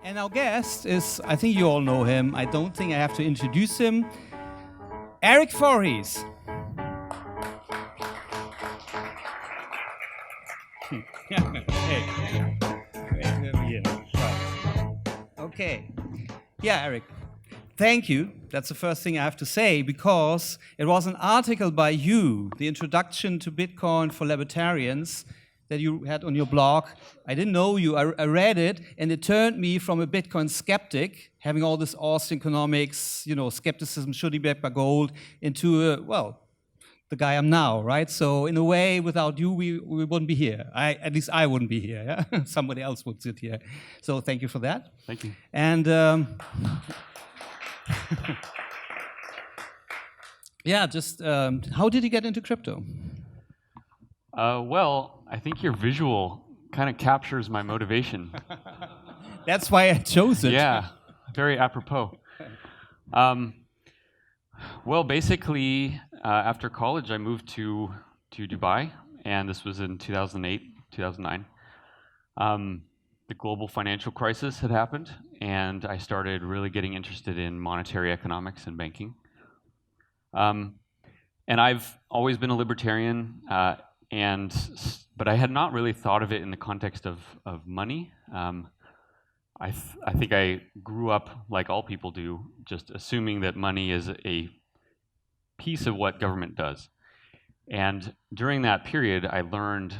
And our guest is, I think you all know him. I don't think I have to introduce him. Erik Voorhees. Hey. Okay. Yeah, Erik. Thank you. That's the first thing I have to say, because it was an article by you, the introduction to Bitcoin for libertarians, that you had on your blog. I didn't know you. I read it, and it turned me from a Bitcoin skeptic, having all this Austrian economics, skepticism, should he be backed by gold, into the guy I'm now, right? So in a way, without you, we wouldn't be here. At least I wouldn't be here. Yeah? Somebody else would sit here. So thank you for that. Thank you. And yeah, just how did you get into crypto? Well, I think your visual kind of captures my motivation. That's why I chose it. Yeah, very apropos. Well, basically, after college, I moved to Dubai, and this was in 2008, 2009. The global financial crisis had happened, and I started really getting interested in monetary economics and banking. And I've always been a libertarian, but I had not really thought of it in the context of money. I think I grew up, like all people do, just assuming that money is a piece of what government does. And during that period, I learned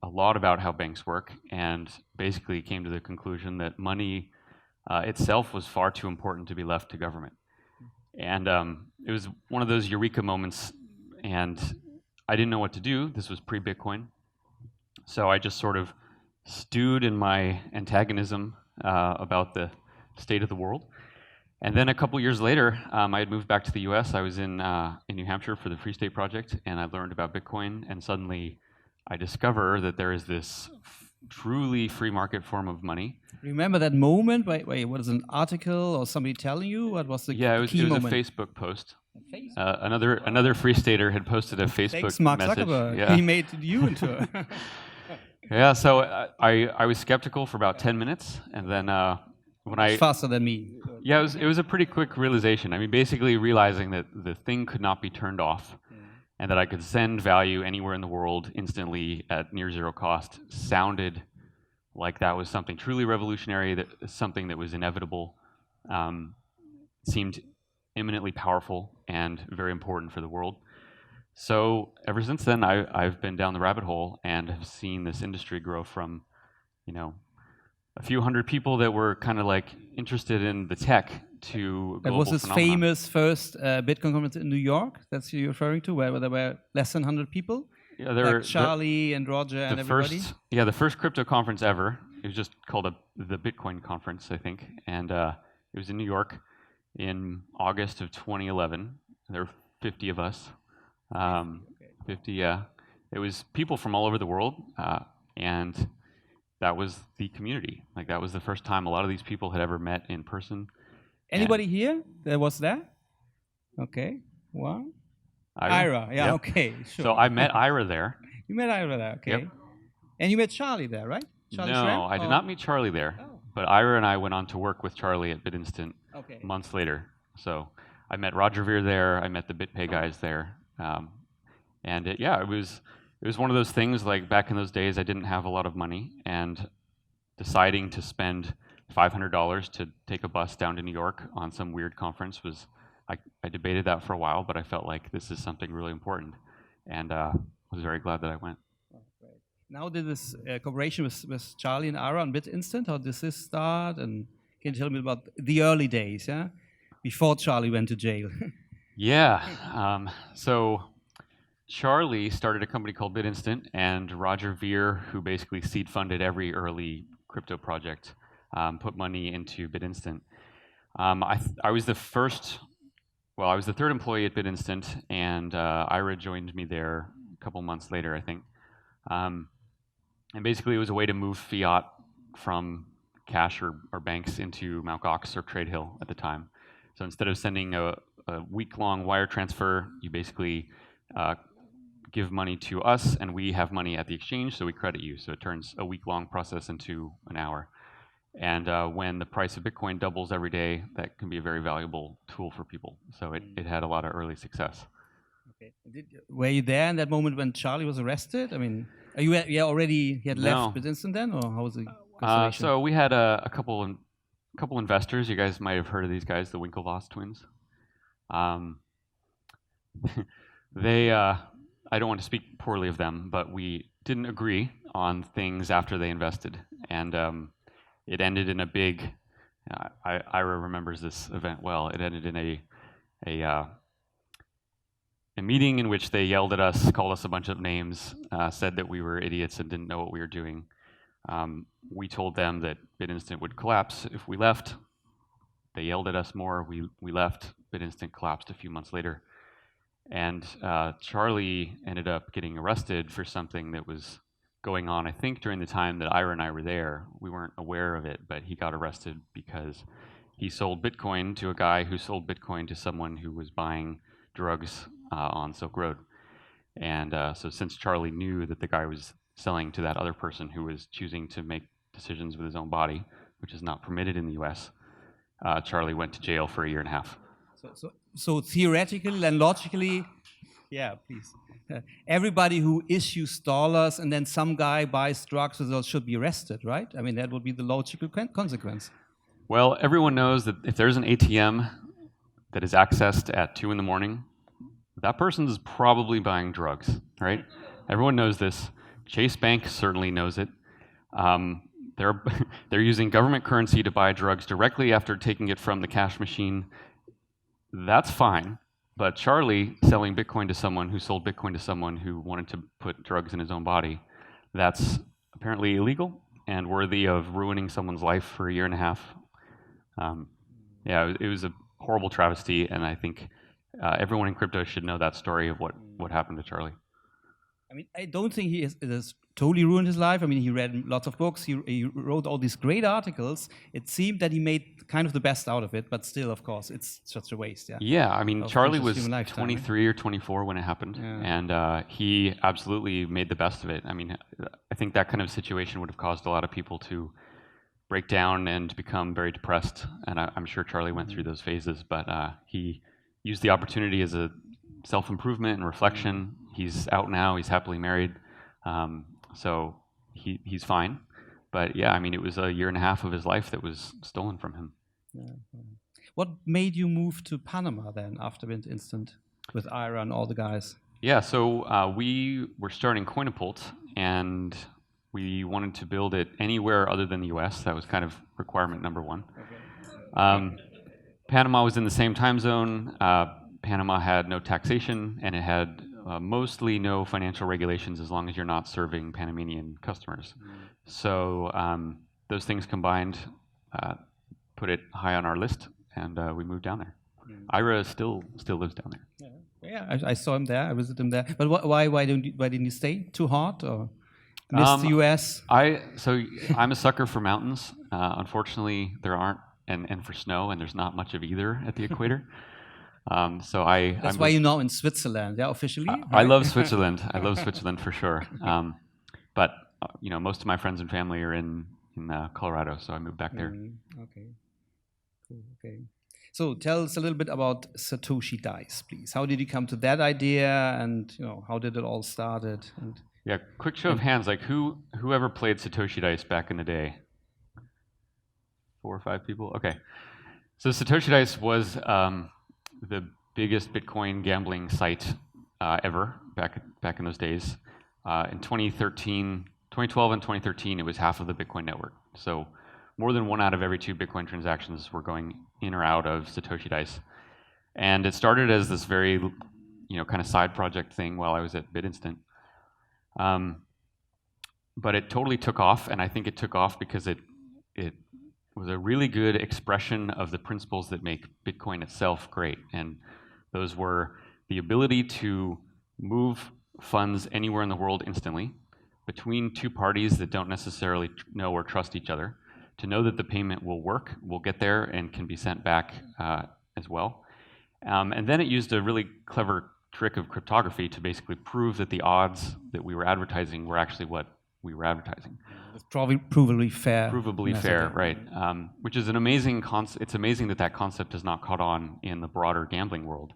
a lot about how banks work, and basically came to the conclusion that money itself was far too important to be left to government. And it was one of those eureka moments, and I didn't know what to do. This was pre-Bitcoin. So I just sort of stewed in my antagonism about the state of the world. And then a couple years later, I had moved back to the US. I was in New Hampshire for the Free State Project, and I learned about Bitcoin, and suddenly I discover that there is this truly free market form of money. Remember that moment? Wait, what is an article or somebody telling you? What was the key moment? A Facebook post. Another Free Stater had posted a Facebook Thanks, Mark message. Zuckerberg. Yeah. He made you into a... Yeah, so I was skeptical for about 10 minutes, and then when I... Faster than me. Yeah, it was a pretty quick realization. I mean, basically realizing that the thing could not be turned off, and that I could send value anywhere in the world instantly at near zero cost sounded like that was something truly revolutionary, that something that was inevitable, seemed eminently powerful and very important for the world. So ever since then, I've been down the rabbit hole and have seen this industry grow from, a few hundred people that were kind of like interested in the tech to global That was this phenomenon. famous first Bitcoin conference in New York. That's what you're referring to, where there were less than 100 people? Yeah, there were Charlie and Roger and everybody? The first crypto conference ever. It was just called the Bitcoin conference, I think. And it was in New York in August of 2011. There were 50 of us. 50, yeah. It was people from all over the world, and that was the community. Like, that was the first time a lot of these people had ever met in person. Anybody here that was there? Okay. Wow. Ira. Yeah, yep. Okay, sure. So I met Ira there. You met Ira there, okay. Yep. And you met Charlie there, right? Charlie No, Schramm? I did not meet Charlie there. Oh. But Ira and I went on to work with Charlie at BitInstant months later. So I met Roger Ver there. I met the BitPay guys there. It was one of those things, like back in those days, I didn't have a lot of money, and deciding to spend $500 to take a bus down to New York on some weird conference was, I debated that for a while, but I felt like this is something really important, and was very glad that I went. Oh, great. Now did this cooperation with Charlie and Ira on BitInstant, how does this start? And can you tell me about the early days, yeah? Before Charlie went to jail. Yeah, so Charlie started a company called BitInstant, and Roger Ver, who basically seed funded every early crypto project, put money into BitInstant. I was the third employee at BitInstant, and Ira joined me there a couple months later, I think. And basically it was a way to move fiat from cash or banks into Mt. Gox or Trade Hill at the time. So instead of sending a week-long wire transfer, you basically give money to us, and we have money at the exchange, so we credit you. So it turns a week-long process into an hour. And when the price of Bitcoin doubles every day, that can be a very valuable tool for people. So it had a lot of early success. Okay. Were you there in that moment when Charlie was arrested? I mean, are you already he had left BitInstant then, or how was the conversation? So we had a couple investors. You guys might have heard of these guys, the Winklevoss twins. They, I don't want to speak poorly of them, but we didn't agree on things after they invested, and it ended in a big. Ira remembers this event well. It ended in a meeting in which they yelled at us, called us a bunch of names, said that we were idiots and didn't know what we were doing. We told them that BitInstant would collapse if we left. They yelled at us more. We left. BitInstant collapsed a few months later. And Charlie ended up getting arrested for something that was going on, I think, during the time that Ira and I were there. We weren't aware of it, but he got arrested because he sold Bitcoin to a guy who sold Bitcoin to someone who was buying drugs on Silk Road. And so since Charlie knew that the guy was selling to that other person who was choosing to make decisions with his own body, which is not permitted in the US, Charlie went to jail for 1.5 years. So theoretically and logically, yeah, please. Everybody who issues dollars and then some guy buys drugs should be arrested, right? I mean, that would be the logical consequence. Well, everyone knows that if there's an ATM that is accessed at 2 in the morning, that person is probably buying drugs, right? Everyone knows this. Chase Bank certainly knows it. They're using government currency to buy drugs directly after taking it from the cash machine. That's fine. But Charlie selling Bitcoin to someone who sold Bitcoin to someone who wanted to put drugs in his own body, that's apparently illegal and worthy of ruining someone's life for 1.5 years. Yeah, it was a horrible travesty, and I think everyone in crypto should know that story of what happened to Charlie. I mean, I don't think it has totally ruined his life. I mean, he read lots of books. He wrote all these great articles. It seemed that he made kind of the best out of it, but still, of course, it's such a waste. Yeah. Yeah, I mean, Charlie was 23 or 24 when it happened, and he absolutely made the best of it. I mean, I think that kind of situation would have caused a lot of people to break down and become very depressed, and I'm sure Charlie went through those phases, but he used the opportunity as a self-improvement and reflection. He's out now, he's happily married, so he's fine. But yeah, I mean, it was 1.5 years of his life that was stolen from him. Yeah. What made you move to Panama then after BitInstant with Ira and all the guys? Yeah, so we were starting Coinapult, and we wanted to build it anywhere other than the US. That was kind of requirement number one. Okay. Panama was in the same time zone. Panama had no taxation, and it had mostly no financial regulations as long as you're not serving Panamanian customers. So those things combined put it high on our list, and we moved down there. Ira still lives down there. Yeah, I saw him there. I visited him there. But why didn't you stay? Too hot or missed the US? So I'm a sucker for mountains. Unfortunately, there aren't, and for snow, and there's not much of either at the equator. So That's why you're now in Switzerland, yeah, officially? Right? I love Switzerland. I love Switzerland for sure. But most of my friends and family are in Colorado, so I moved back there. Okay. Cool. Okay. So tell us a little bit about Satoshi Dice, please. How did you come to that idea, and how did it all started? Yeah, quick show of hands, like whoever played Satoshi Dice back in the day? 4 or 5 people? Okay. So Satoshi Dice was the biggest Bitcoin gambling site ever back in those days. In 2012 and 2013, it was half of the Bitcoin network. So more than 1 out of every 2 Bitcoin transactions were going in or out of Satoshi Dice. And it started as this very, kind of side project thing while I was at BitInstant. But it totally took off, and I think it took off because it was a really good expression of the principles that make Bitcoin itself great. And those were the ability to move funds anywhere in the world instantly between 2 parties that don't necessarily know or trust each other, to know that the payment will work, will get there, and can be sent back as well. And then it used a really clever trick of cryptography to basically prove that the odds that we were advertising were actually what we were advertising. It's probably provably fair. Provably fair, right? Which is an amazing concept. It's amazing that that concept is not caught on in the broader gambling world.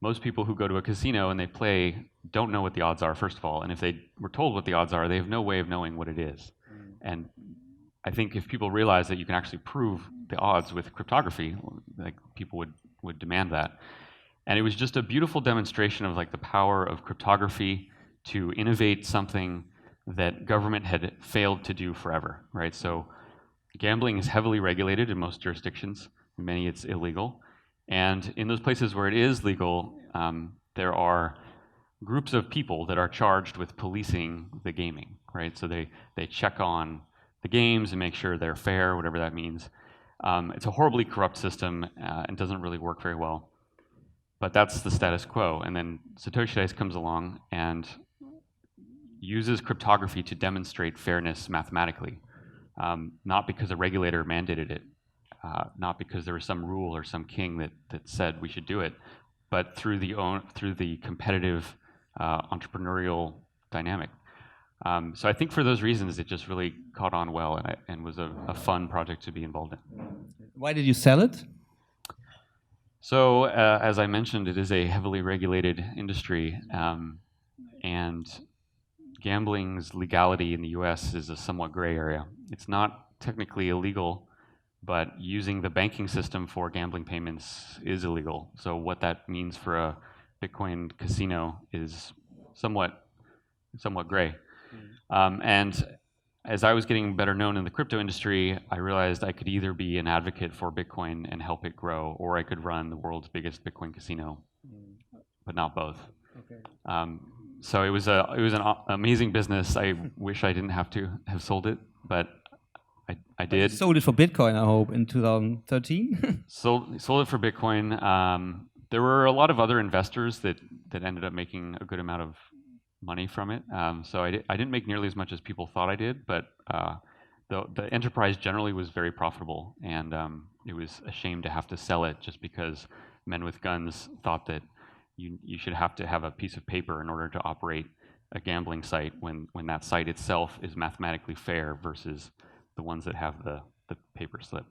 Most people who go to a casino and they play don't know what the odds are, first of all. And if they were told what the odds are, they have no way of knowing what it is. And I think if people realize that you can actually prove the odds with cryptography, like people would demand that. And it was just a beautiful demonstration of like the power of cryptography to innovate something that government had failed to do forever, right? So gambling is heavily regulated in most jurisdictions. In many, it's illegal. And in those places where it is legal, there are groups of people that are charged with policing the gaming, right? So they check on the games and make sure they're fair, whatever that means. It's a horribly corrupt system and doesn't really work very well. But that's the status quo. And then Satoshi Dice comes along and uses cryptography to demonstrate fairness mathematically, not because a regulator mandated it, not because there was some rule or some king that said we should do it, but through the competitive entrepreneurial dynamic. So I think for those reasons, it just really caught on well and was a fun project to be involved in. Why did you sell it? So as I mentioned, it is a heavily regulated industry, and gambling's legality in the US is a somewhat gray area. It's not technically illegal, but using the banking system for gambling payments is illegal. So what that means for a Bitcoin casino is somewhat gray. And as I was getting better known in the crypto industry, I realized I could either be an advocate for Bitcoin and help it grow, or I could run the world's biggest Bitcoin casino, but not both. Okay. So it was an amazing business. I wish I didn't have to have sold it, but I did. You sold it for Bitcoin, I hope, in 2013? Sold it for Bitcoin. There were a lot of other investors that ended up making a good amount of money from it. So I didn't make nearly as much as people thought I did, but the enterprise generally was very profitable, and it was a shame to have to sell it just because men with guns thought that you should have to have a piece of paper in order to operate a gambling site when that site itself is mathematically fair versus the ones that have the paper slip.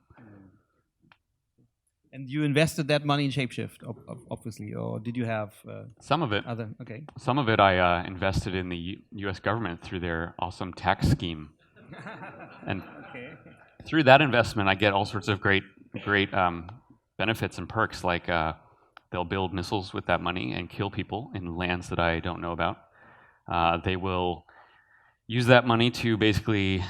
And you invested that money in ShapeShift, obviously, or did you have some of it? Okay. Some of it I invested in the U.S. government through their awesome tax scheme, and through that investment, I get all sorts of great benefits and perks, like they'll build missiles with that money and kill people in lands that I don't know about. They will use that money to basically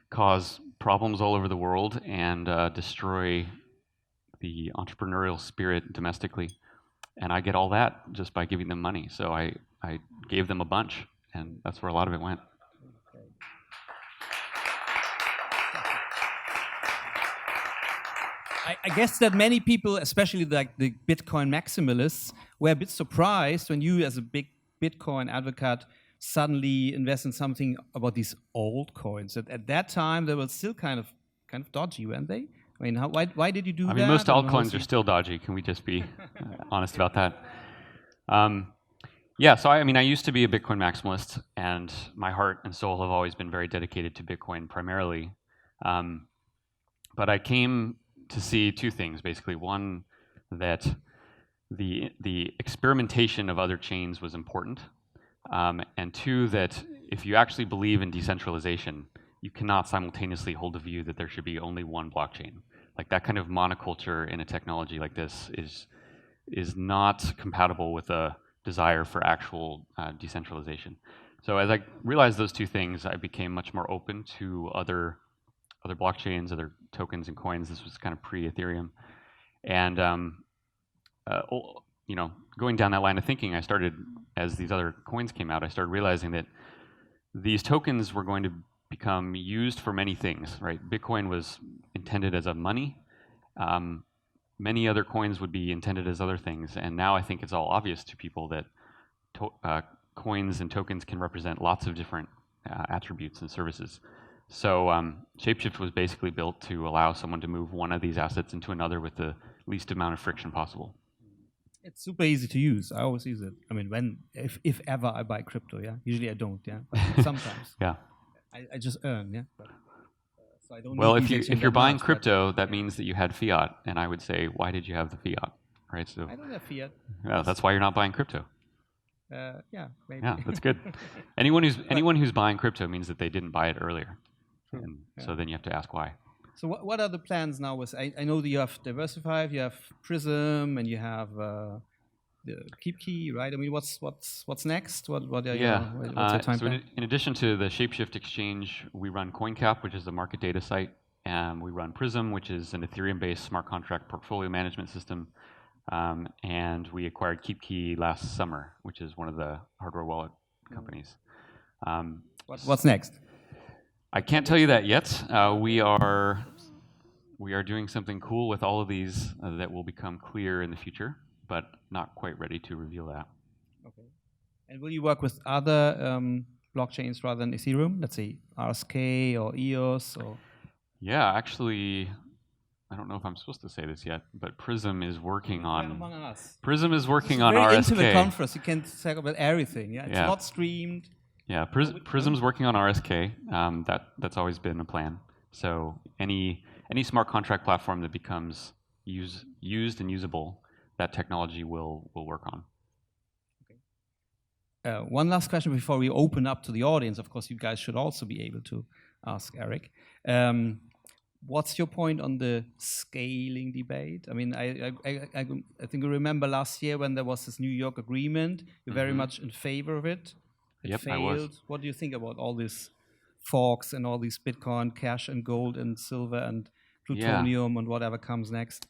cause problems all over the world and destroy the entrepreneurial spirit domestically. And I get all that just by giving them money. So I gave them a bunch, and that's where a lot of it went. I guess that many people, especially like the Bitcoin maximalists, were a bit surprised when you, as a big Bitcoin advocate, suddenly invest in something about these old coins. At that time, they were still kind of dodgy, weren't they? I mean, why did you do that? I mean, most altcoins are still dodgy. Can we just be honest about that? Yeah, so I used to be a Bitcoin maximalist, and my heart and soul have always been very dedicated to Bitcoin primarily. But I came to see two things, basically. One, that the experimentation of other chains was important. And two, that if you actually believe in decentralization, you cannot simultaneously hold the view that there should be only one blockchain. Like that kind of monoculture in a technology like this is not compatible with a desire for actual decentralization. So as I realized those two things, I became much more open to other blockchains, other tokens and coins. This was kind of pre-Ethereum. And going down that line of thinking, I started, as these other coins came out, I started realizing that these tokens were going to become used for many things, right? Bitcoin was intended as a money. Many other coins would be intended as other things. And now I think it's all obvious to people that coins and tokens can represent lots of different attributes and services. So ShapeShift was basically built to allow someone to move one of these assets into another with the least amount of friction possible. It's super easy to use. I always use it. I mean, if ever I buy crypto, yeah. Usually I don't, yeah. But sometimes. Yeah. I just earn, yeah. But, so I don't Well, need if these you're exchange that buying much, but crypto, that means that you had fiat, and I would say, why did you have the fiat? Right. So I don't have fiat. yeah, that's why you're not buying crypto. Yeah, maybe. Yeah, that's good. anyone who's buying crypto means that they didn't buy it earlier, True, and yeah. so then you have to ask why. So what are the plans now? I know that you have Diversified, you have Prism, and you have the KeepKey, right? I mean, what's next? What's your time so plan? in addition to the ShapeShift exchange, we run CoinCap, which is the market data site, and we run Prism, which is an Ethereum-based smart contract portfolio management system, and we acquired KeepKey last summer, which is one of the hardware wallet companies. What's next? I can't tell you that yet. We are doing something cool with all of these that will become clear in the future, but not quite ready to reveal that. Okay. And will you work with other blockchains rather than Ethereum? Let's say RSK or EOS or? Yeah, actually, I don't know if I'm supposed to say this yet, but Prism is working on. Among us. Prism is working on RSK. Very intimate conference. You can talk about everything. Yeah, it's not streamed. Yeah, Prism's working on RSK. That's always been a plan. So any smart contract platform that becomes used and usable, that technology will work on. Okay. One last question before we open up to the audience. Of course, you guys should also be able to ask Erik. What's your point on the scaling debate? I mean, I think I remember last year when there was this New York agreement. You're very much in favor of it. It failed. I was. What do you think about all these forks and all these Bitcoin, cash and gold and silver and plutonium and whatever comes next?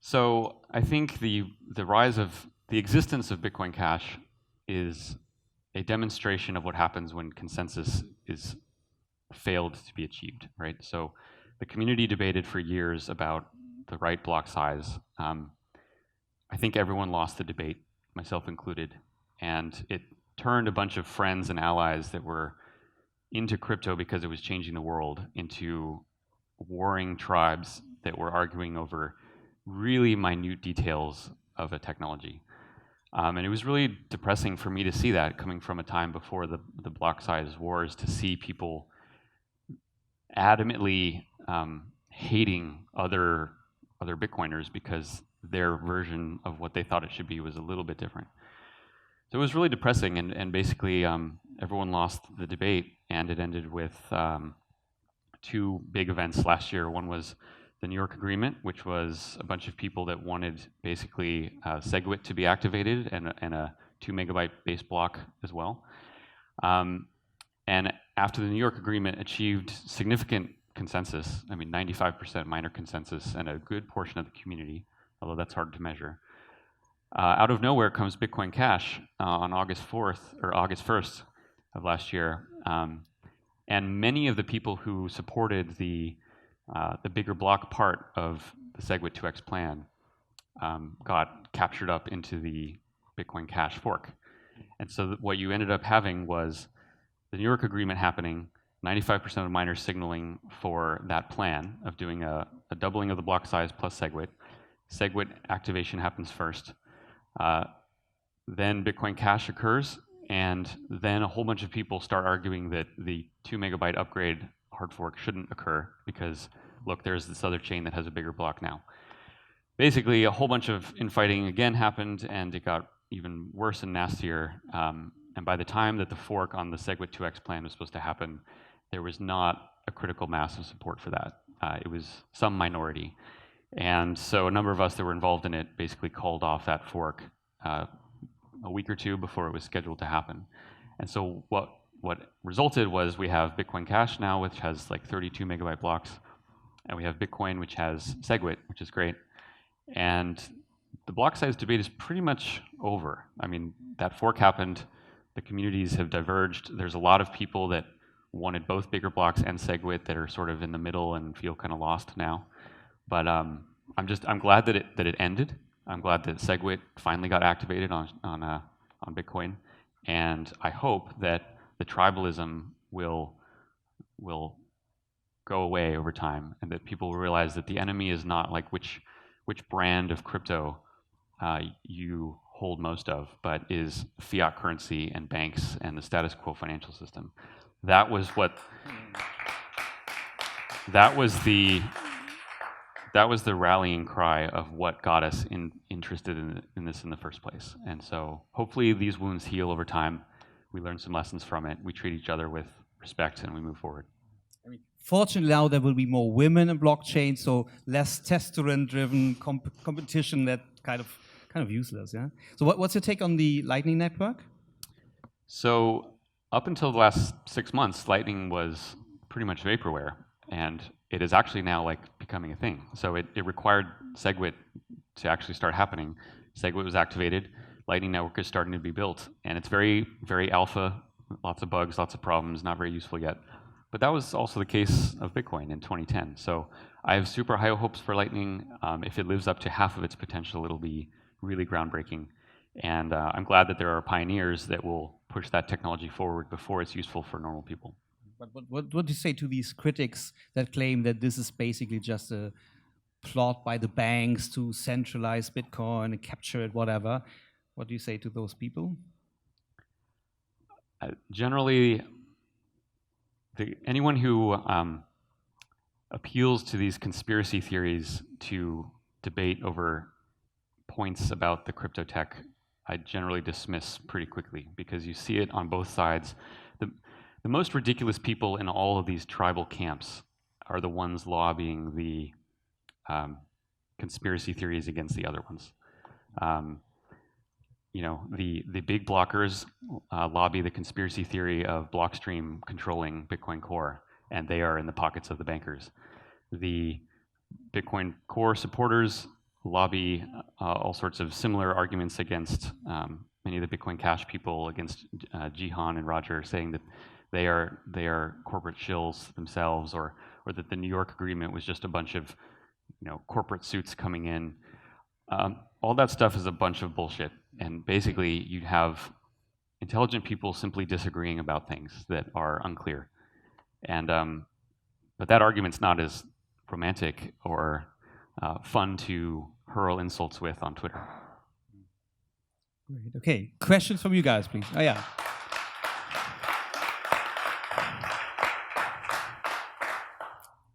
So I think the rise of the existence of Bitcoin Cash is a demonstration of what happens when consensus is failed to be achieved, right? So the community debated for years about the right block size. I think everyone lost the debate, myself included, and it turned a bunch of friends and allies that were into crypto because it was changing the world into warring tribes that were arguing over really minute details of a technology. And it was really depressing for me to see that coming from a time before the block size wars, to see people adamantly hating other Bitcoiners because their version of what they thought it should be was a little bit different. So it was really depressing, and basically everyone lost the debate, and it ended with two big events last year. One was the New York Agreement, which was a bunch of people that wanted basically SegWit to be activated and a 2 megabyte base block as well. And after the New York Agreement achieved significant consensus, I mean 95% minor consensus and a good portion of the community, although that's hard to measure, out of nowhere comes Bitcoin Cash on August 4th or August 1st of last year. And many of the people who supported the bigger block part of the SegWit 2x plan got captured up into the Bitcoin Cash fork. And so what you ended up having was the New York Agreement happening, 95% of miners signaling for that plan of doing a doubling of the block size plus SegWit. SegWit activation happens first. Then Bitcoin Cash occurs, and then a whole bunch of people start arguing that the 2 megabyte upgrade hard fork shouldn't occur because, look, there's this other chain that has a bigger block now. Basically, a whole bunch of infighting again happened, and it got even worse and nastier. And by the time that the fork on the SegWit 2x plan was supposed to happen, there was not a critical mass of support for that. It was some minority. And so a number of us that were involved in it basically called off that fork a week or two before it was scheduled to happen. And so what resulted was we have Bitcoin Cash now, which has like 32 megabyte blocks, and we have Bitcoin, which has SegWit, which is great. And the block size debate is pretty much over. I mean, that fork happened, the communities have diverged. There's a lot of people that wanted both bigger blocks and SegWit that are sort of in the middle and feel kind of lost now. But I'm glad that it ended. I'm glad that SegWit finally got activated on Bitcoin, and I hope that the tribalism will go away over time, and that people will realize that the enemy is not like which which brand of crypto you hold most of, but is fiat currency and banks and the status quo financial system. That was the rallying cry of what got us interested in this in the first place. And so hopefully these wounds heal over time. We learn some lessons from it. We treat each other with respect and we move forward. I mean, fortunately now there will be more women in blockchain, so less testosterone-driven competition that kind of useless, yeah? So what's your take on the Lightning Network? So up until the last 6 months, Lightning was pretty much vaporware, and it is actually now like becoming a thing. So it required SegWit to actually start happening. SegWit was activated, Lightning Network is starting to be built, and it's very, very alpha, lots of bugs, lots of problems, not very useful yet. But that was also the case of Bitcoin in 2010. So I have super high hopes for Lightning. If it lives up to half of its potential, it'll be really groundbreaking. And I'm glad that there are pioneers that will push that technology forward before it's useful for normal people. But what do you say to these critics that claim that this is basically just a plot by the banks to centralize Bitcoin and capture it, whatever? What do you say to those people? Generally, anyone who appeals to these conspiracy theories to debate over points about the crypto tech, I generally dismiss pretty quickly because you see it on both sides. The most ridiculous people in all of these tribal camps are the ones lobbying the conspiracy theories against the other ones. You know, the big blockers lobby the conspiracy theory of Blockstream controlling Bitcoin Core, and they are in the pockets of the bankers. The Bitcoin Core supporters lobby all sorts of similar arguments against many of the Bitcoin Cash people, against Jihan and Roger, saying that they are corporate shills themselves, or that the New York agreement was just a bunch of corporate suits coming in. All that stuff is a bunch of bullshit, and basically you have intelligent people simply disagreeing about things that are unclear. And but that argument's not as romantic or fun to hurl insults with on Twitter. Great. Okay, questions from you guys, please. Oh yeah.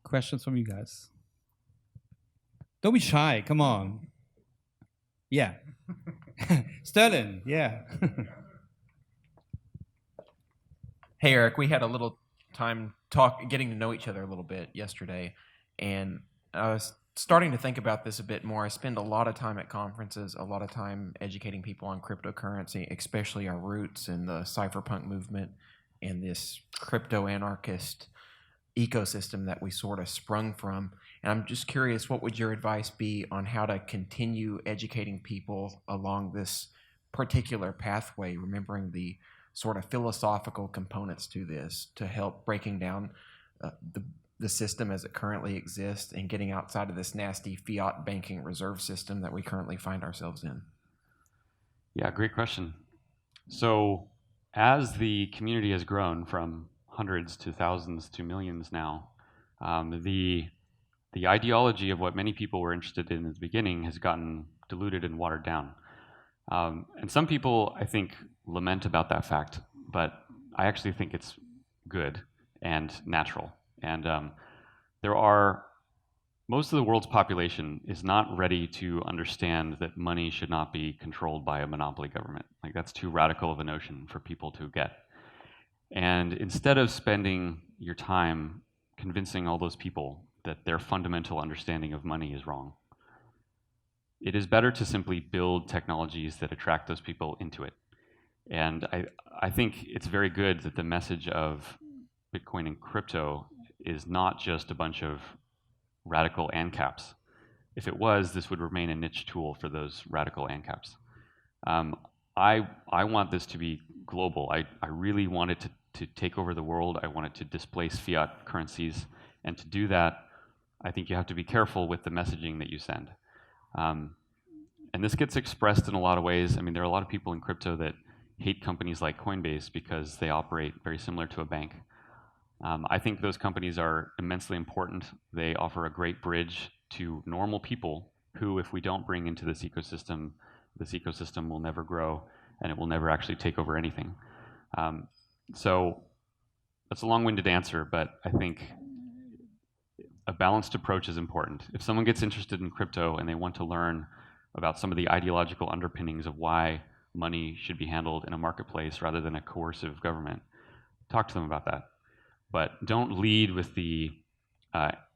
Questions from you guys. Don't be shy. Come on. Yeah. Sterling. Yeah. Hey, Eric. We had a little time getting to know each other a little bit yesterday, and I was starting to think about this a bit more. I spend a lot of time at conferences, a lot of time educating people on cryptocurrency, especially our roots in the cypherpunk movement and this crypto anarchist ecosystem that we sort of sprung from. And I'm just curious, what would your advice be on how to continue educating people along this particular pathway, remembering the sort of philosophical components to this, to help breaking down the system as it currently exists and getting outside of this nasty fiat banking reserve system that we currently find ourselves in? Yeah, great question. So as the community has grown from hundreds to thousands to millions now, the ideology of what many people were interested in at the beginning has gotten diluted and watered down. And some people, I think, lament about that fact, but I actually think it's good and natural. And most of the world's population is not ready to understand that money should not be controlled by a monopoly government. Like, that's too radical of a notion for people to get. And instead of spending your time convincing all those people that their fundamental understanding of money is wrong, it is better to simply build technologies that attract those people into it. And I think it's very good that the message of Bitcoin and crypto is not just a bunch of radical ANCAPs. If it was, this would remain a niche tool for those radical ANCAPs. I want this to be global. I really want it to take over the world. I want it to displace fiat currencies. And to do that, I think you have to be careful with the messaging that you send. And this gets expressed in a lot of ways. I mean, there are a lot of people in crypto that hate companies like Coinbase because they operate very similar to a bank. I think those companies are immensely important. They offer a great bridge to normal people who, if we don't bring into this ecosystem will never grow, and it will never actually take over anything. So that's a long-winded answer, but I think a balanced approach is important. If someone gets interested in crypto and they want to learn about some of the ideological underpinnings of why money should be handled in a marketplace rather than a coercive government, talk to them about that. But don't lead with the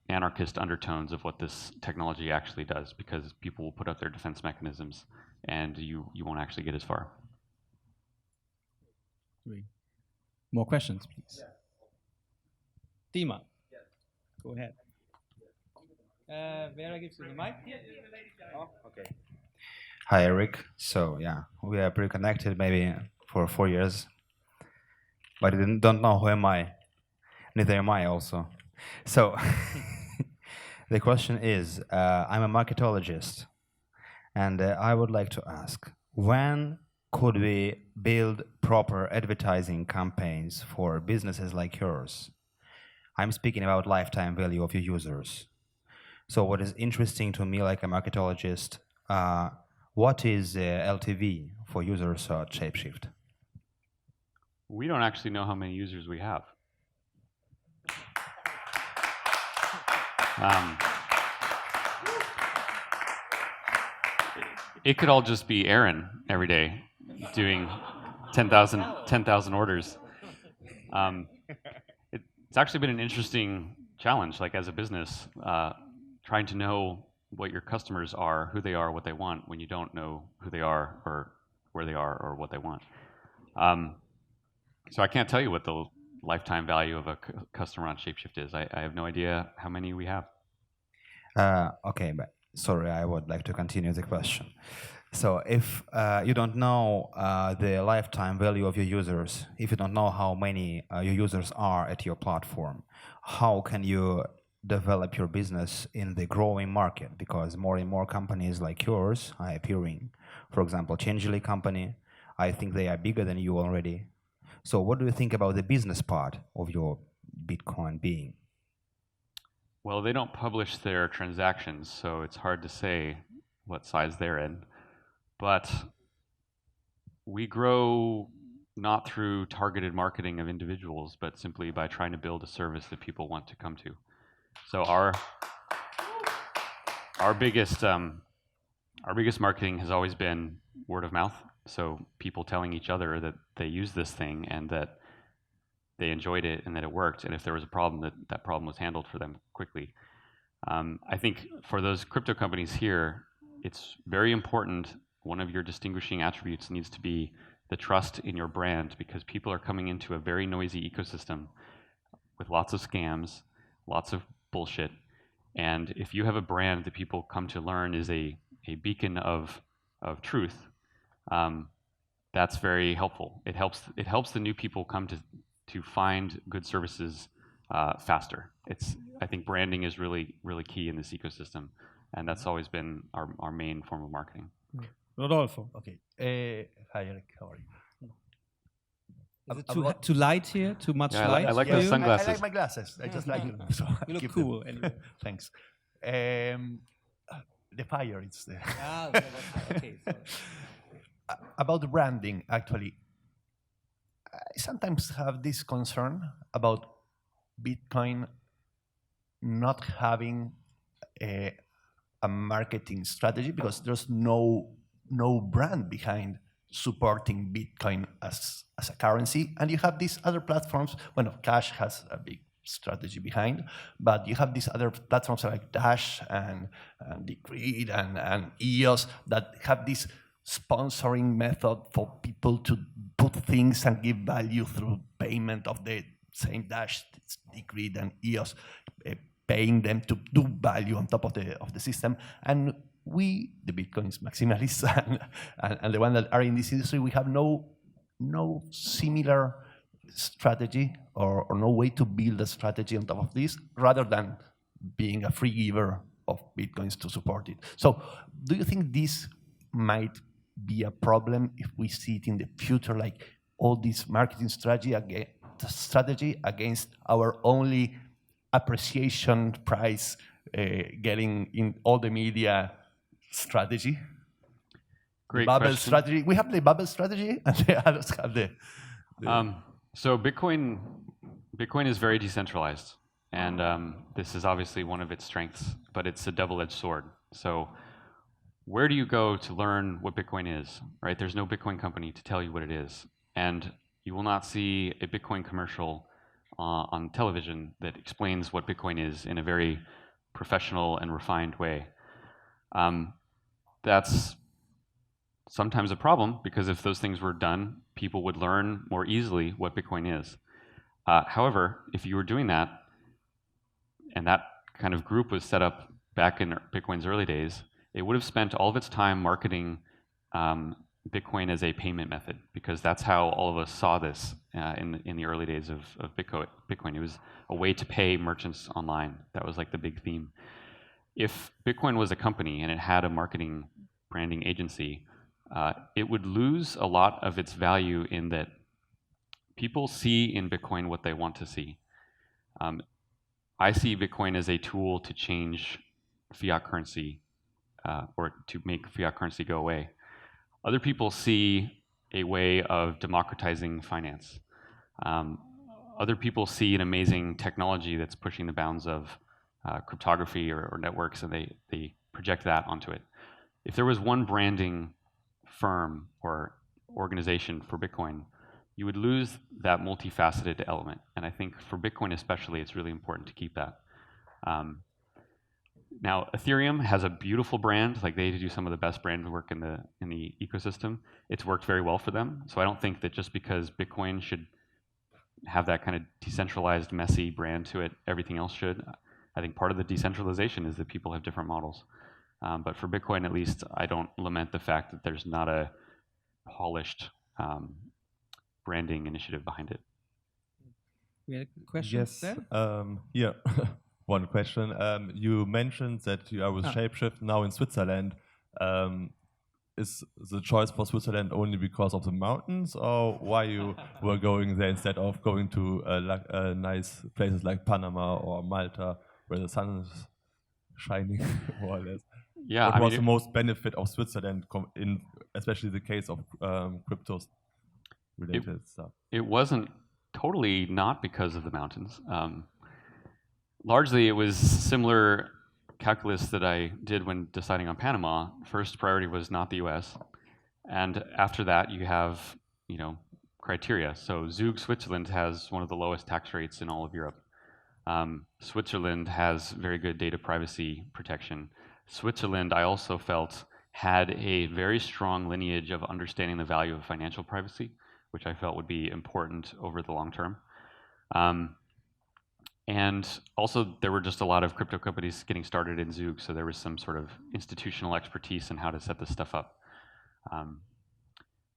anarchist undertones of what this technology actually does, because people will put up their defense mechanisms and you won't actually get as far. More questions, please. Dima, go ahead. Vera gives you the mic. Oh, okay. Hi, Erik. So yeah, we are pretty connected, maybe for 4 years, but I don't know who am I. Neither am I also. So the question is, I'm a marketologist, and I would like to ask, when could we build proper advertising campaigns for businesses like yours? I'm speaking about lifetime value of your users. So what is interesting to me, like a marketologist, what is LTV for users at ShapeShift? We don't actually know how many users we have. It could all just be Aaron every day doing 10,000 orders. It's actually been an interesting challenge, like as a business, trying to know what your customers are, who they are, what they want, when you don't know who they are or where they are or what they want. So I can't tell you what the lifetime value of a customer on ShapeShift is. I have no idea how many we have. Okay, but sorry, I would like to continue the question. So if you don't know the lifetime value of your users, if you don't know how many your users are at your platform, how can you develop your business in the growing market? Because more and more companies like yours are appearing. For example, Changelly company, I think they are bigger than you already. So what do you think about the business part of your Bitcoin being? Well, they don't publish their transactions, so it's hard to say what size they're in. But we grow not through targeted marketing of individuals, but simply by trying to build a service that people want to come to. So our biggest marketing has always been word of mouth. So people telling each other that they use this thing and that they enjoyed it and that it worked, and if there was a problem, that problem was handled for them quickly. I think for those crypto companies here, it's very important. One of your distinguishing attributes needs to be the trust in your brand, because people are coming into a very noisy ecosystem with lots of scams, lots of bullshit. And if you have a brand that people come to learn is a beacon of truth, that's very helpful. It helps the new people come to find good services faster. I think branding is really, really key in this ecosystem, and that's always been our main form of marketing. Rodolfo. Okay. Hi, Erik. How are you? Is it too light here? Too much Yeah, light? I like for those you? sunglasses. I like my glasses. I just like them. So You look keep cool them. anyway. Thanks. The fire is there. Ah, okay. So. About the branding, actually, I sometimes have this concern about Bitcoin not having a marketing strategy, because there's no brand behind supporting Bitcoin as a currency. And you have these other platforms. Well, Cash has a big strategy behind, but you have these other platforms like Dash and Decreed and EOS that have this sponsoring method for people to put things and give value through payment of the same Dash, Decreed, and EOS, paying them to do value on top of the system. And we, the Bitcoins maximalists and the ones that are in this industry, we have no similar strategy or no way to build a strategy on top of this, rather than being a free giver of Bitcoins to support it. So do you think this might be a problem if we see it in the future, like all this marketing strategy against our only appreciation price, getting in all the media strategy? Great Bubble question. strategy. We have the bubble strategy, and the others have the. So Bitcoin is very decentralized, and this is obviously one of its strengths, but it's a double-edged sword. So where do you go to learn what Bitcoin is, right? There's no Bitcoin company to tell you what it is, and you will not see a Bitcoin commercial on television that explains what Bitcoin is in a very professional and refined way. That's sometimes a problem, because if those things were done, people would learn more easily what Bitcoin is. However, if you were doing that, and that kind of group was set up back in Bitcoin's early days, it would have spent all of its time marketing Bitcoin as a payment method, because that's how all of us saw this in the early days of Bitcoin. It was a way to pay merchants online. That was like the big theme. If Bitcoin was a company and it had a marketing branding agency, it would lose a lot of its value in that people see in Bitcoin what they want to see. I see Bitcoin as a tool to change fiat currency or to make fiat currency go away. Other people see a way of democratizing finance. Other people see an amazing technology that's pushing the bounds of cryptography or networks, and they project that onto it. If there was one branding firm or organization for Bitcoin, you would lose that multifaceted element. And I think for Bitcoin especially, it's really important to keep that. Now, Ethereum has a beautiful brand. Like, they do some of the best brand work in the ecosystem. It's worked very well for them. So I don't think that just because Bitcoin should have that kind of decentralized, messy brand to it, everything else should. I think part of the decentralization is that people have different models. But for Bitcoin, at least, I don't lament the fact that there's not a polished branding initiative behind it. We had a question Yes. there? Yeah. One question. You mentioned that you are with ShapeShift now in Switzerland. Is the choice for Switzerland only because of the mountains, or why you were going there instead of going to nice places like Panama or Malta, where the sun is shining, more or less? Yeah, What was the most benefit of Switzerland, in especially the case of cryptos related stuff? It wasn't totally not because of the mountains. Largely, it was similar calculus that I did when deciding on Panama. First priority was not the US. And after that, you have, criteria. So Zug, Switzerland has one of the lowest tax rates in all of Europe. Switzerland has very good data privacy protection. Switzerland, I also felt, had a very strong lineage of understanding the value of financial privacy, which I felt would be important over the long term. And also, there were just a lot of crypto companies getting started in Zug, so there was some sort of institutional expertise in how to set this stuff up.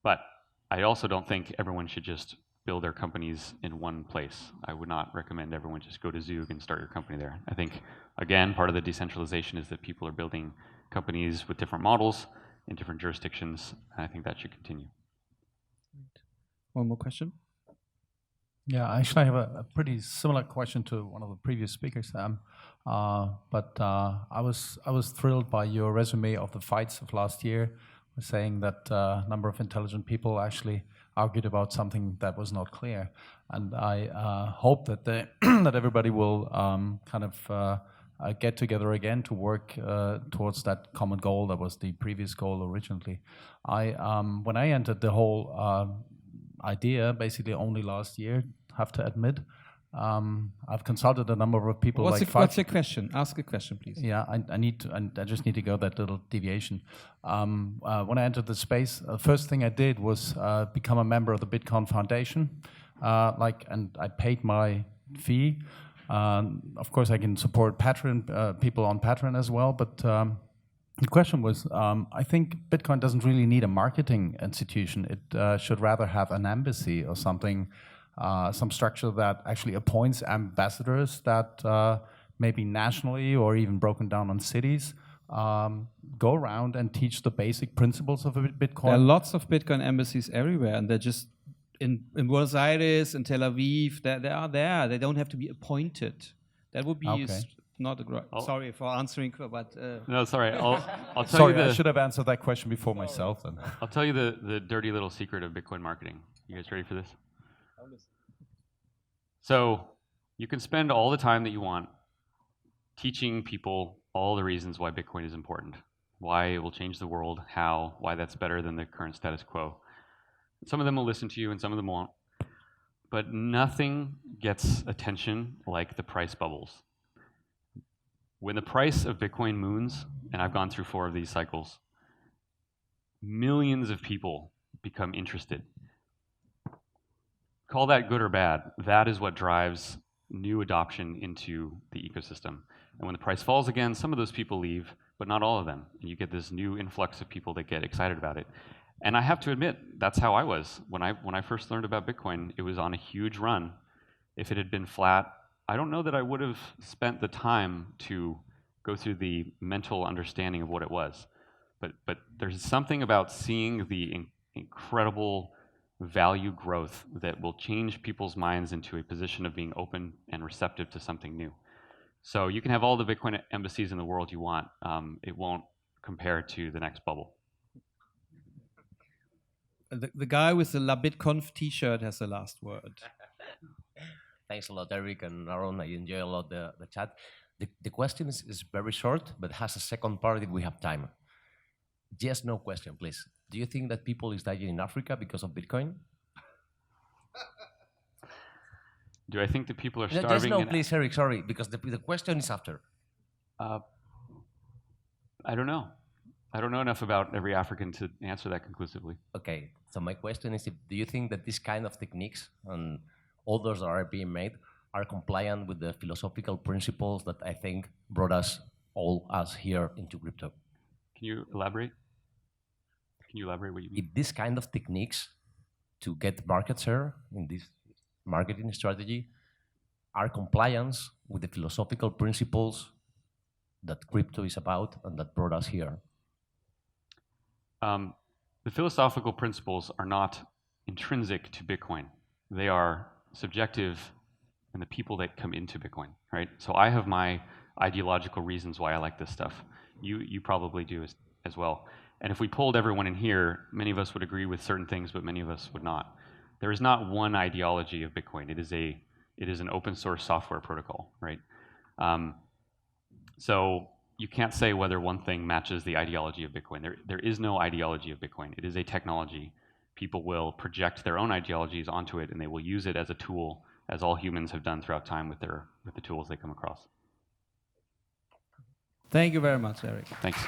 But I also don't think everyone should just build their companies in one place. I would not recommend everyone just go to Zug and start your company there. I think, again, part of the decentralization is that people are building companies with different models in different jurisdictions, and I think that should continue. One more question? Yeah, actually, I have a pretty similar question to one of the previous speakers. But I was thrilled by your resume of the fights of last year, saying that a number of intelligent people actually argued about something that was not clear. And I hope that that everybody will get together again to work towards that common goal that was the previous goal originally. When I entered the whole idea, basically only last year, have to admit, I've consulted a number of people. What's your question? Ask a question, please. Yeah, I just need to go that little deviation. When I entered the space, the first thing I did was become a member of the Bitcoin Foundation, and I paid my fee. Of course, I can support Patreon people on Patreon as well, but the question was, I think Bitcoin doesn't really need a marketing institution. It should rather have an embassy or something, some structure that actually appoints ambassadors that maybe nationally or even broken down on cities go around and teach the basic principles of Bitcoin. There are lots of Bitcoin embassies everywhere, and they're just in Buenos Aires, in Tel Aviv. They are there. They don't have to be appointed. That would be not a sorry for answering, but No, sorry. I'll tell Sorry, you I should have answered that question before myself then. I'll tell you the dirty little secret of Bitcoin marketing. You guys ready for this? So you can spend all the time that you want teaching people all the reasons why Bitcoin is important, why it will change the world, how, why that's better than the current status quo. Some of them will listen to you and some of them won't. But nothing gets attention like the price bubbles. When the price of Bitcoin moons, and I've gone through 4 of these cycles, millions of people become interested. Call that good or bad. That is what drives new adoption into the ecosystem. And when the price falls again, some of those people leave, but not all of them. And you get this new influx of people that get excited about it. And I have to admit, that's how I was. When I first learned about Bitcoin, it was on a huge run. If it had been flat, I don't know that I would have spent the time to go through the mental understanding of what it was. But there's something about seeing the incredible value growth that will change people's minds into a position of being open and receptive to something new. So you can have all the Bitcoin embassies in the world you want. It won't compare to the next bubble. The guy with the La BitConf t-shirt has the last word. Thanks a lot, Erik and Aaron. I enjoy a lot the chat. The question is very short, but has a second part if we have time. Yes, no question, please. Do you think that people is dying in Africa because of Bitcoin? Do I think that people are starving? Just no, please, Erik, sorry, because the question is after. I don't know. I don't know enough about every African to answer that conclusively. Okay, so my question is, do you think that this kind of techniques and all those that are being made are compliant with the philosophical principles that I think brought us here into crypto? Can you elaborate? Can you elaborate what you mean? If this kind of techniques to get market share in this marketing strategy are compliance with the philosophical principles that crypto is about and that brought us here? The philosophical principles are not intrinsic to Bitcoin. They are subjective in the people that come into Bitcoin, right? So I have my ideological reasons why I like this stuff. You probably do as well. And if we polled everyone in here, many of us would agree with certain things, but many of us would not. There is not one ideology of Bitcoin. It is an open source software protocol, right? So you can't say whether one thing matches the ideology of Bitcoin. There is no ideology of Bitcoin. It is a technology. People will project their own ideologies onto it, and they will use it as a tool, as all humans have done throughout time with the tools they come across. Thank you very much, Erik. Thanks.